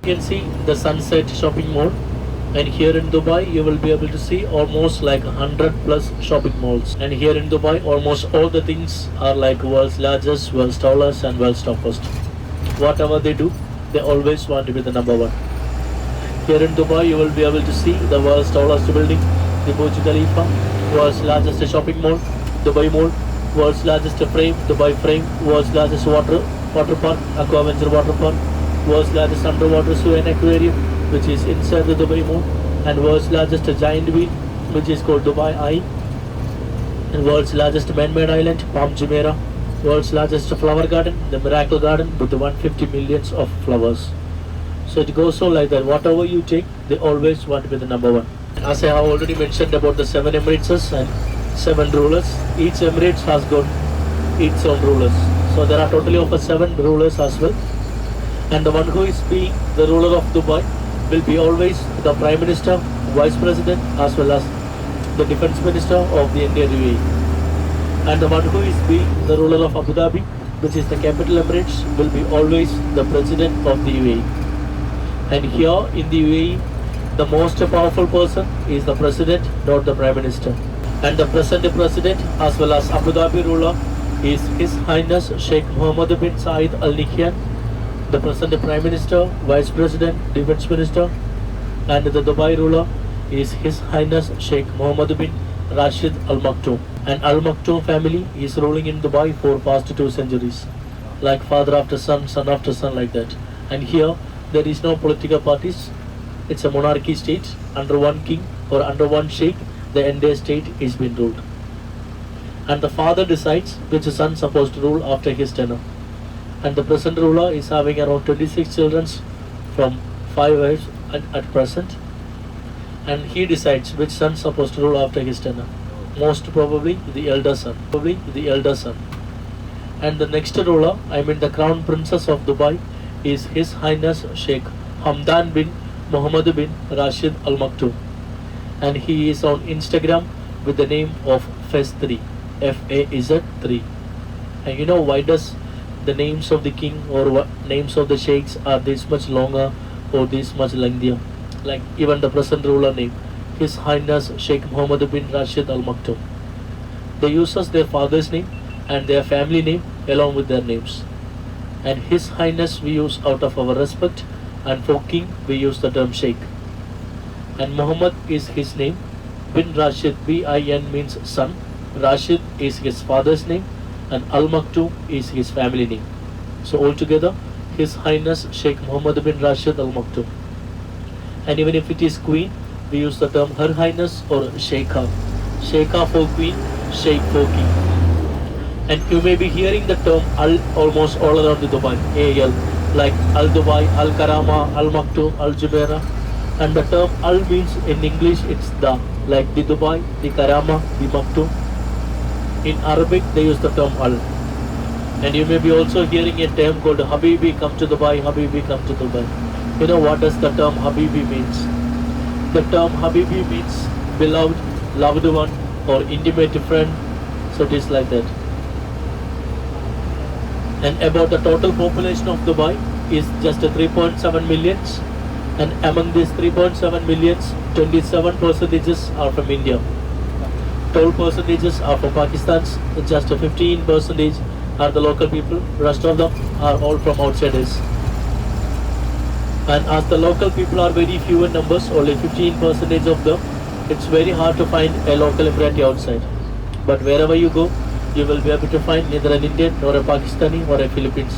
can see the Sunset shopping mall, and here in Dubai you will be able to see almost like 100 plus shopping malls. And here in Dubai almost all the things are like world's largest, world's tallest and world's toughest. Whatever they do, they always want to be the number one. Here in Dubai you will be able to see the world's tallest building, the Burj Khalifa, world's largest shopping mall, Dubai Mall, world's largest frame, Dubai Frame, world's largest water park, Aquaventure water park, world's largest underwater zoo and aquarium, which is inside the Dubai Mall, and world's largest giant wheel, which is called Dubai Eye, and world's largest man-made island, Palm Jumeirah, world's largest flower garden, the Miracle Garden, with the 150 millions of flowers. So it goes on like that. Whatever you take, they always want to be the number one. As I have already mentioned about the 7 emirates and 7 rulers, each emirate has got its own rulers. So there are totally over 7 rulers as well. And the one who is being the ruler of Dubai will be always the Prime Minister, Vice President, as well as the Defense Minister of the entire UAE. And the one who is being the ruler of Abu Dhabi, which is the capital emirates, will be always the President of the UAE. And here in the UAE, the most powerful person is the President, not the Prime Minister. And the present President as well as Abu Dhabi ruler is His Highness Sheikh Mohammed bin Saeed Al Nahyan, the present Prime Minister, Vice President, Defense Minister, and the Dubai ruler is His Highness Sheikh Mohammed bin Rashid Al Maktoum. And Al Maktoum family is ruling in Dubai for past 2 centuries, like father after son, son after son, like that. And here there is no political parties. It's a monarchy state. Under one king or under one sheikh, the entire state is being ruled. And the father decides which son is supposed to rule after his tenure. And the present ruler is having around 26 children from 5 wives at present. And he decides which son is supposed to rule after his tenure. Most probably the elder son. And the next ruler, I mean the crown princess of Dubai, is His Highness Sheikh Hamdan bin Mohammed bin Rashid Al Maktoum. And he is on Instagram with the name of Fez3, F-A-Z-3. And you know why does the names of the king or names of the sheikhs are this much longer or this much lengthier? Like even the present ruler name, His Highness Sheikh Mohammed bin Rashid Al Maktoum. They use their father's name and their family name along with their names. And His Highness we use out of our respect, and for king we use the term sheikh. And Muhammad is his name, bin Rashid, B-I-N means son, Rashid is his father's name, and Al Maktoum is his family name. So altogether His Highness Sheikh Mohammed bin Rashid Al Maktoum. And even if it is queen, we use the term Her Highness or Sheikha. Sheikha for queen, Sheikh for king. And you may be hearing the term Al almost all around the Dubai, AL, like Al Dubai, Al Karama, Al Maktoum, Al Jumeirah. And the term Al means in English it's the, like the Dubai, the Karama, the Maktoum. In Arabic they use the term Al. And you may be also hearing a term called Habibi, come to Dubai, Habibi, come to Dubai. You know what does the term Habibi means? The term Habibi means beloved, loved one or intimate friend. So it is like that. And about the total population of Dubai is just 3.7 millions. And among these 3.7 millions, 27% are from India. 12% are from Pakistan. Just 15% are the local people. Rest of them are all from outsiders. And as the local people are very few in numbers, only 15% of them, it's very hard to find a local immigrant outside. But wherever you go, you will be able to find neither an Indian nor a Pakistani or a Philippines.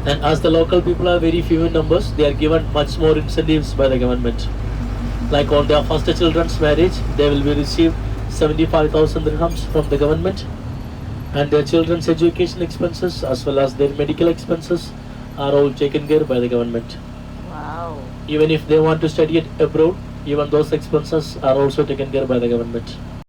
And as the local people are very few in numbers, they are given much more incentives by the government. Like on their first children's marriage, they will be received 75,000 dirhams from the government. And their children's education expenses as well as their medical expenses are all taken care by the government. Wow. Even if they want to study it abroad, even those expenses are also taken care by the government.